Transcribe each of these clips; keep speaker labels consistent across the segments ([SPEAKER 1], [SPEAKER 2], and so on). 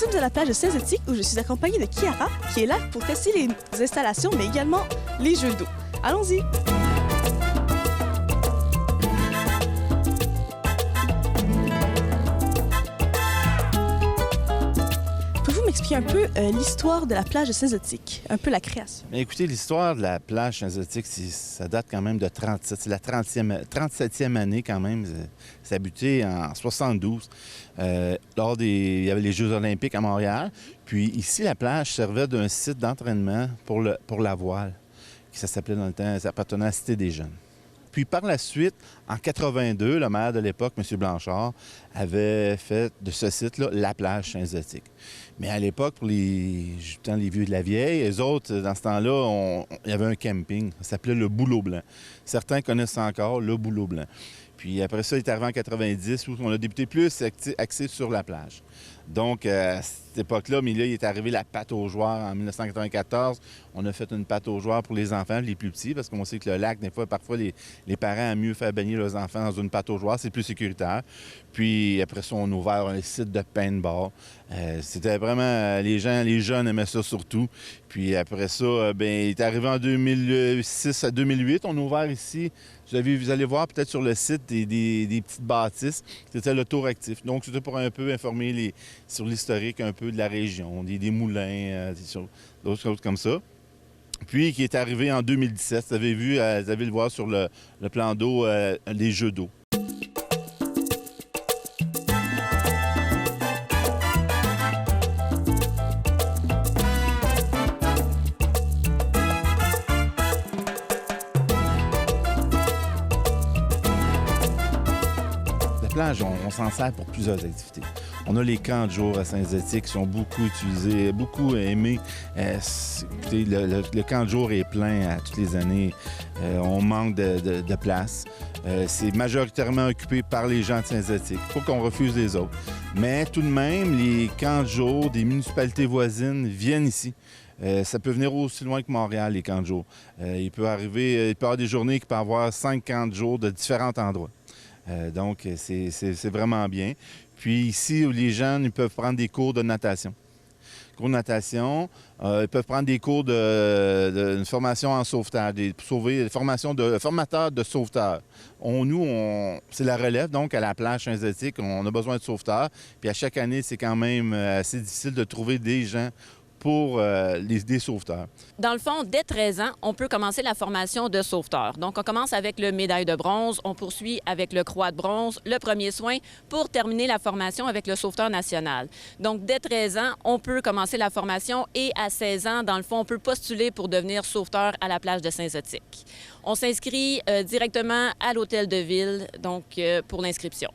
[SPEAKER 1] sommes à la plage de Saint-Zotique où je suis accompagnée de Chiara qui est là pour tester les installations mais également les jeux d'eau. Allons-y! Pouvez-vous m'expliquer un peu l'histoire de la plage de Saint-Zotique, un peu la création?
[SPEAKER 2] Bien, écoutez, l'histoire de la plage Saint-Zotique, ça date quand même de 37. C'est la 37e année quand même. Ça a buté en 72. Il y avait les Jeux olympiques à Montréal. Puis ici, la plage servait d'un site d'entraînement pour la voile, qui ça s'appelait dans le temps, ça appartenait à la Cité des Jeunes. Puis par la suite, en 82, le maire de l'époque, M. Blanchard, avait fait de ce site-là la plage Saint-Zotique. Mais à l'époque, pour les vieux de la vieille, les autres, dans ce temps-là, il y avait un camping. Ça s'appelait le Bouleau Blanc. Certains connaissent encore le Bouleau Blanc. Puis après ça, il est arrivé en 90 où on a débuté plus axé sur la plage. Donc, à cette époque-là, mais là, il est arrivé la pâte aux joueurs en 1994. On a fait une pâte aux joueurs pour les enfants, les plus petits, parce qu'on sait que le lac, parfois, les parents aiment mieux faire baigner leurs enfants dans une pâte aux joueurs. C'est plus sécuritaire. Puis après ça, on a ouvert un site de paintball. C'était vraiment... Les jeunes aimaient ça surtout. Puis après ça, il est arrivé en 2006 à 2008. On a ouvert ici... Vous allez voir peut-être sur le site des petites bâtisses. C'était le tour actif. Donc, c'était pour un peu informer sur l'historique un peu de la région, des moulins, d'autres choses comme ça. Puis, qui est arrivé en 2017. Vous avez le voir sur le plan d'eau, les jeux d'eau. On s'en sert pour plusieurs activités. On a les camps de jour à Saint-Zotique qui sont beaucoup utilisés, beaucoup aimés. Écoutez, le camp de jour est plein toutes les années. On manque de place. C'est majoritairement occupé par les gens de Saint-Zotique. Il faut qu'on refuse les autres. Mais tout de même, les camps de jour des municipalités voisines viennent ici. Ça peut venir aussi loin que Montréal, les camps de jour. Il peut y avoir des journées qui peuvent avoir 5 camps de jour de différents endroits. Donc, c'est vraiment bien. Puis ici, où les jeunes ils peuvent prendre des cours de natation. Cours de natation, ils peuvent prendre des cours de formation en sauvetage, formation de formateurs de sauveteurs. C'est la relève, donc à la plage Saint-Zotique, on a besoin de sauveteurs. Puis à chaque année, c'est quand même assez difficile de trouver des gens pour des sauveteurs.
[SPEAKER 3] Dans le fond, dès 13 ans, on peut commencer la formation de sauveteur. Donc, on commence avec le médaille de bronze, on poursuit avec le croix de bronze, le premier soin, pour terminer la formation avec le sauveteur national. Donc, dès 13 ans, on peut commencer la formation et à 16 ans, dans le fond, on peut postuler pour devenir sauveteur à la plage de Saint-Zotique. On s'inscrit directement à l'hôtel de ville, donc pour l'inscription.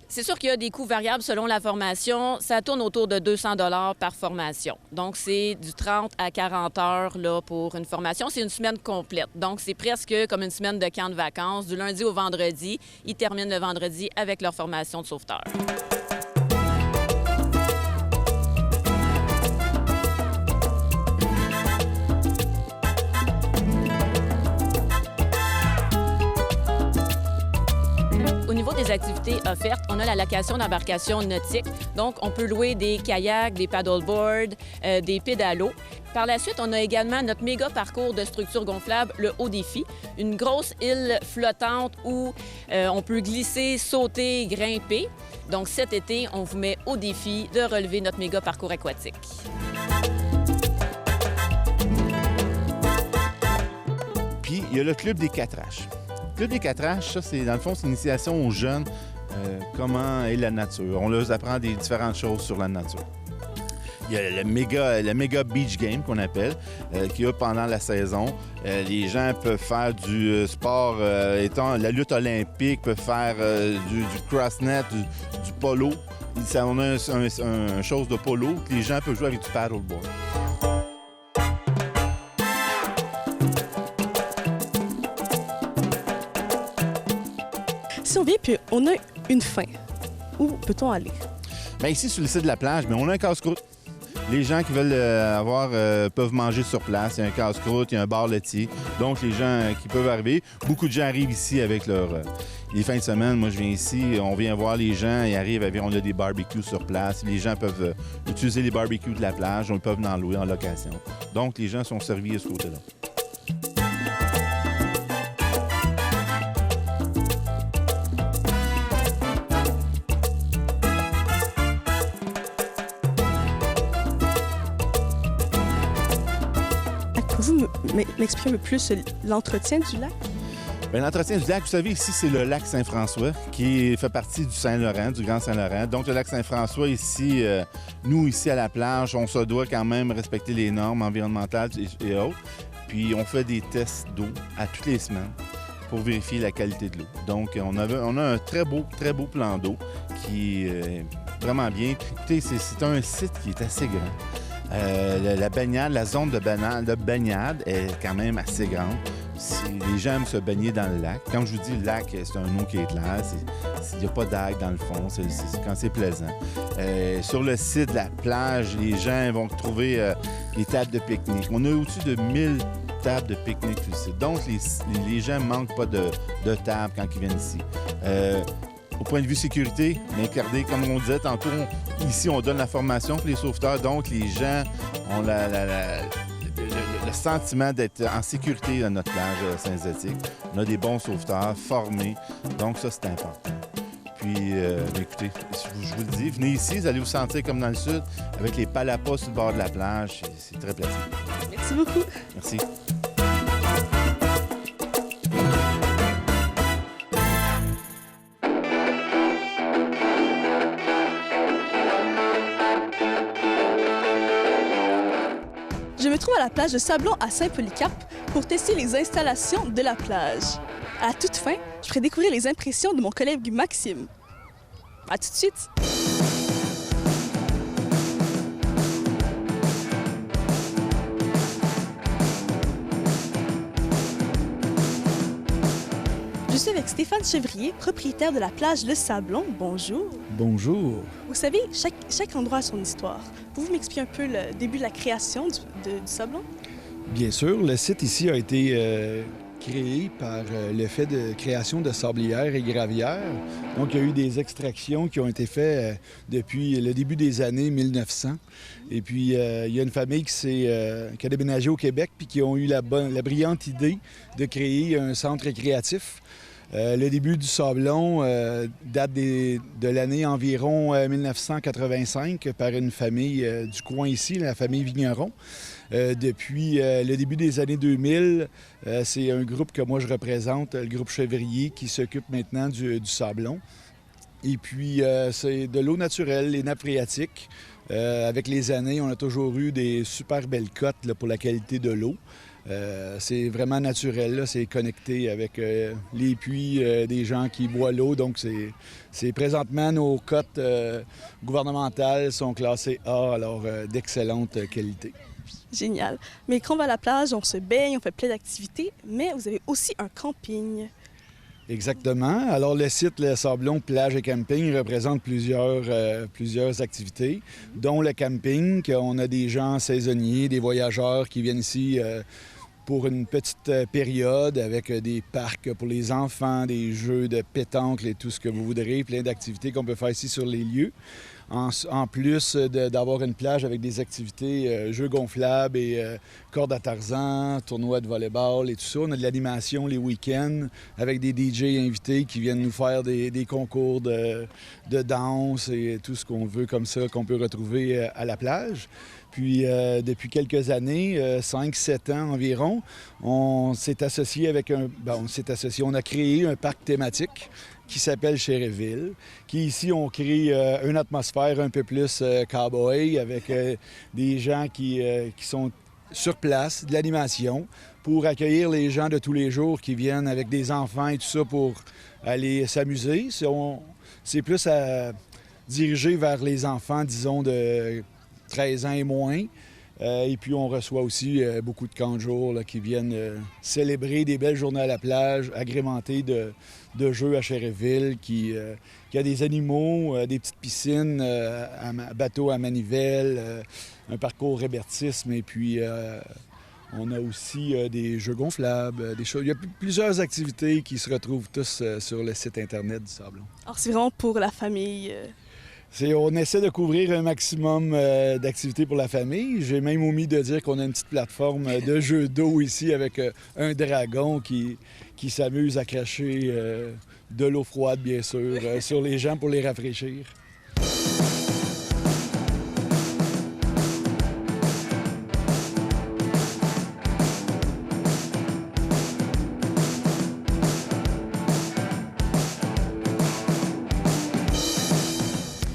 [SPEAKER 3] C'est sûr qu'il y a des coûts variables selon la formation. Ça tourne autour de 200 $ par formation. Donc, c'est du 30 à 40 heures là, pour une formation. C'est une semaine complète. Donc, c'est presque comme une semaine de camp de vacances. Du lundi au vendredi, ils terminent le vendredi avec leur formation de sauveteur. Au niveau des activités offertes, on a la location d'embarcations nautiques. Donc, on peut louer des kayaks, des paddleboards, des pédalos. Par la suite, on a également notre méga parcours de structure gonflable, le Haut Défi, une grosse île flottante où on peut glisser, sauter, grimper. Donc, cet été, on vous met au défi de relever notre méga parcours aquatique.
[SPEAKER 2] Puis, il y a le Club des 4H. Le Club des 4H, ça, c'est, dans le fond, c'est une initiation aux jeunes. Comment est la nature. On leur apprend des différentes choses sur la nature. Il y a le méga beach game qu'on appelle, qu'il y a pendant la saison. Les gens peuvent faire du sport, la lutte olympique, peuvent faire du crossnet, du polo. On a un chose de polo que les gens peuvent jouer avec du paddleboard.
[SPEAKER 1] Si on vient puis on a une fin, où peut-on aller?
[SPEAKER 2] Bien, ici, sur le site de la plage, mais on a un casse-croûte. Les gens qui veulent peuvent manger sur place. Il y a un casse-croûte, il y a un bar laitier. Donc, les gens qui peuvent arriver, beaucoup de gens arrivent ici avec les fins de semaine. Moi, je viens ici, on vient voir les gens, ils arrivent avec, on a des barbecues sur place. Les gens peuvent utiliser les barbecues de la plage, ils peuvent en louer en location. Donc, les gens sont servis à ce côté-là.
[SPEAKER 1] Pouvez-vous m'expliquer un peu plus l'entretien du lac?
[SPEAKER 2] Bien, l'entretien du lac, vous savez, ici, c'est le lac Saint-François qui fait partie du Saint-Laurent, du Grand Saint-Laurent. Donc, le lac Saint-François, ici, nous, ici, à la plage, on se doit quand même respecter les normes environnementales et autres. Puis, on fait des tests d'eau à toutes les semaines pour vérifier la qualité de l'eau. Donc, on a un très beau plan d'eau qui est vraiment bien. Écoutez, c'est un site qui est assez grand. La baignade, la zone de baignade est quand même assez grande. Les gens aiment se baigner dans le lac. Quand je vous dis le lac, c'est un eau qui est claire. Il n'y a pas d'algues dans le fond. C'est quand c'est plaisant. Sur le site de la plage, les gens vont trouver des tables de pique-nique. On a au-dessus de 1000 tables de pique-nique ici. Donc, les gens ne manquent pas de tables quand ils viennent ici. Au point de vue sécurité, mais regardez, comme on disait tantôt, ici, on donne la formation pour les sauveteurs. Donc, les gens ont le sentiment d'être en sécurité à notre plage Saint-Zotique. On a des bons sauveteurs formés. Donc, ça, c'est important. Puis, écoutez, je vous le dis, venez ici, vous allez vous sentir comme dans le sud, avec les palapas sur le bord de la plage. C'est très plaisant.
[SPEAKER 1] Merci beaucoup.
[SPEAKER 2] Merci.
[SPEAKER 1] Je me trouve à la plage de Sablon à Saint-Polycarpe pour tester les installations de la plage. À la toute fin, je ferai découvrir les impressions de mon collègue Maxime. À tout de suite! Je suis avec Stéphane Chevrier, propriétaire de la plage Le Sablon. Bonjour.
[SPEAKER 4] Bonjour.
[SPEAKER 1] Vous savez, chaque endroit a son histoire. Pouvez-vous m'expliquer un peu le début de la création du Sablon?
[SPEAKER 4] Bien sûr, le site ici a été créé par le fait de création de sablières et gravières. Donc, il y a eu des extractions qui ont été faites depuis le début des années 1900. Et puis, il y a une famille qui a déménagé au Québec puis qui ont eu la brillante idée de créer un centre récréatif. Le début du Sablon date de l'année environ 1985 par une famille du coin ici, la famille Vigneron. Depuis le début des années 2000, c'est un groupe que moi je représente, le groupe Chevrier, qui s'occupe maintenant du Sablon. Et puis, c'est de l'eau naturelle, les nappes phréatiques. Avec les années, on a toujours eu des super belles cotes là, pour la qualité de l'eau. C'est vraiment naturel, là. C'est connecté avec les puits des gens qui boivent l'eau. Donc, c'est présentement, nos cotes gouvernementales sont classées A, alors d'excellente qualité.
[SPEAKER 1] Génial. Mais quand on va à la plage, on se baigne, on fait plein d'activités, mais vous avez aussi un camping.
[SPEAKER 4] Exactement. Alors, le site Le Sablon Plage et Camping représente plusieurs activités, dont le camping, qu'on a des gens saisonniers, des voyageurs qui viennent ici pour une petite période avec des parcs pour les enfants, des jeux de pétanque et tout ce que vous voudrez, plein d'activités qu'on peut faire ici sur les lieux. En plus d'avoir une plage avec des activités, jeux gonflables et cordes à Tarzan, tournois de volleyball et tout ça. On a de l'animation les week-ends avec des DJ invités qui viennent nous faire des concours de danse et tout ce qu'on veut comme ça, qu'on peut retrouver à la plage. Puis, depuis quelques années, 5-7 ans environ, on s'est associé avec on a créé un parc thématique qui s'appelle Chéréville, qui ici ont créé une atmosphère un peu plus cowboy avec des gens qui sont sur place, de l'animation, pour accueillir les gens de tous les jours qui viennent avec des enfants et tout ça pour aller s'amuser. C'est plus dirigé vers les enfants, disons, de 13 ans et moins. Et puis, on reçoit aussi beaucoup de camps de jour là, qui viennent célébrer des belles journées à la plage, agrémentées de jeux à Sheriffville, qui a des animaux, des petites piscines, bateaux à manivelle, un parcours hébertisme, et puis on a aussi des jeux gonflables, des choses. Il y a plusieurs activités qui se retrouvent tous sur le site Internet du Sablon.
[SPEAKER 1] Alors, c'est vraiment pour la famille.
[SPEAKER 4] On essaie de couvrir un maximum d'activités pour la famille. J'ai même omis de dire qu'on a une petite plateforme de jeux d'eau ici avec un dragon qui s'amuse à cracher de l'eau froide, bien sûr, sur les gens pour les rafraîchir.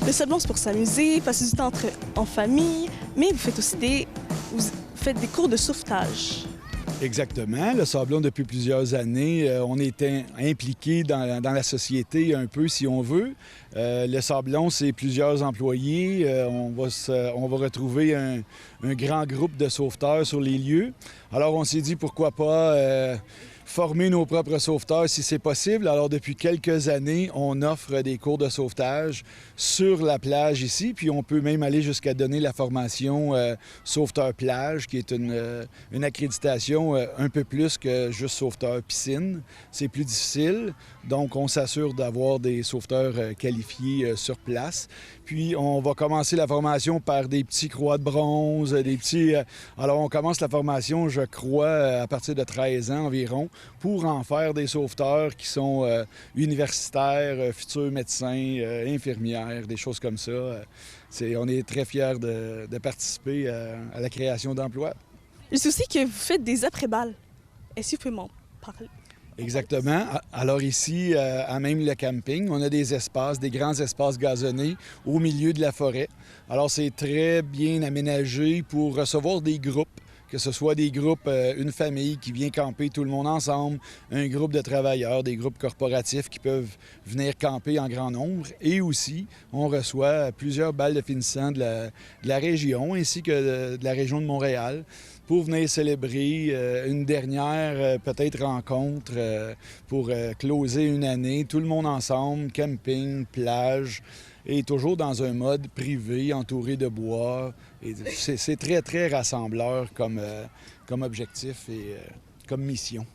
[SPEAKER 1] Le Sablon, c'est pour s'amuser, passer du temps en famille, mais vous faites aussi des cours de sauvetage.
[SPEAKER 4] Exactement. Le Sablon, depuis plusieurs années, on est impliqué dans la société un peu, si on veut. Le Sablon, c'est plusieurs employés. On va retrouver un grand groupe de sauveteurs sur les lieux. Alors, on s'est dit, pourquoi pas former nos propres sauveteurs si c'est possible. Alors, depuis quelques années, on offre des cours de sauvetage sur la plage ici, puis on peut même aller jusqu'à donner la formation sauveteur plage, qui est une accréditation un peu plus que juste sauveteur piscine. C'est plus difficile, donc on s'assure d'avoir des sauveteurs qualifiés sur place. Puis, on va commencer la formation par des petits croix de bronze, des petits... Alors, on commence la formation, je crois, à partir de 13 ans environ, pour en faire des sauveteurs qui sont universitaires, futurs médecins, infirmières, des choses comme ça. On est très fiers de participer à la création d'emplois.
[SPEAKER 1] Je sais aussi que vous faites des après-balles. Est-ce que vous pouvez m'en parler?
[SPEAKER 4] Exactement. Alors ici, à même le camping, on a des espaces, des grands espaces gazonnés au milieu de la forêt. Alors c'est très bien aménagé pour recevoir des groupes, que ce soit des groupes, une famille qui vient camper tout le monde ensemble, un groupe de travailleurs, des groupes corporatifs qui peuvent venir camper en grand nombre. Et aussi, on reçoit plusieurs balles de finissants de la région ainsi que de la région de Montréal pour venir célébrer une dernière peut-être rencontre pour closer une année, tout le monde ensemble, camping, plage, et toujours dans un mode privé, entouré de bois. C'est très, très rassembleur comme objectif et comme mission.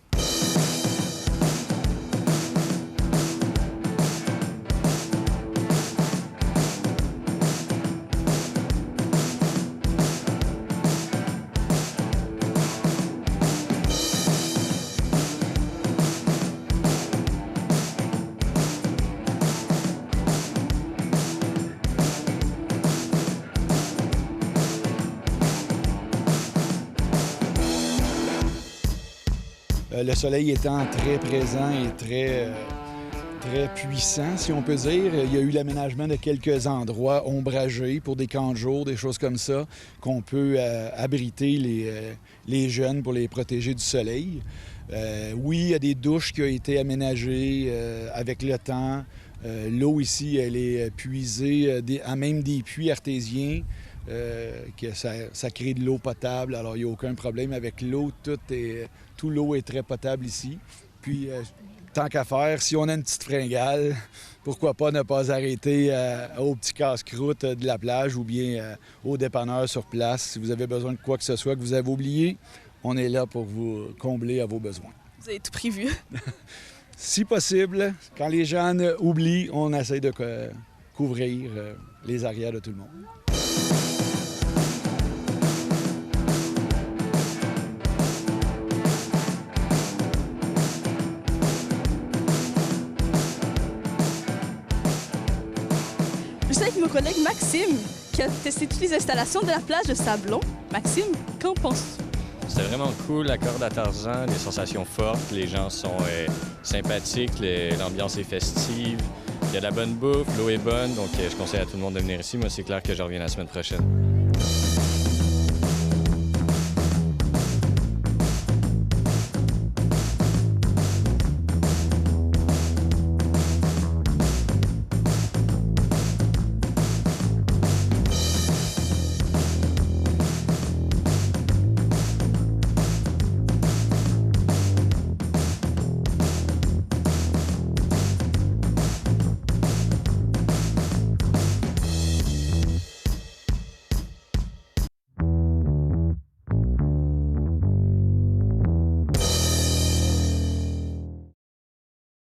[SPEAKER 4] Le soleil étant très présent et très puissant, si on peut dire. Il y a eu l'aménagement de quelques endroits ombragés pour des camps de jour, des choses comme ça, qu'on peut abriter les jeunes pour les protéger du soleil. Oui, il y a des douches qui ont été aménagées avec le temps. L'eau ici, elle est puisée à même des puits artésiens. Que ça crée de l'eau potable, alors il n'y a aucun problème avec l'eau. Tout l'eau est très potable ici. Puis, tant qu'à faire, si on a une petite fringale, pourquoi pas ne pas arrêter au petit casse-croûte de la plage ou bien au dépanneur sur place. Si vous avez besoin de quoi que ce soit que vous avez oublié, on est là pour vous combler à vos besoins.
[SPEAKER 1] Vous avez tout prévu.
[SPEAKER 4] Si possible, quand les gens oublient, on essaie de couvrir les arrières de tout le monde.
[SPEAKER 1] Je suis avec mon collègue Maxime, qui a testé toutes les installations de la plage de Sablon. Maxime, qu'en penses-tu?
[SPEAKER 5] C'était vraiment cool, la corde à Tarzan, des sensations fortes, les gens sont sympathiques, l'ambiance est festive, il y a de la bonne bouffe, l'eau est bonne, donc je conseille à tout le monde de venir ici. Moi, c'est clair que je reviens la semaine prochaine.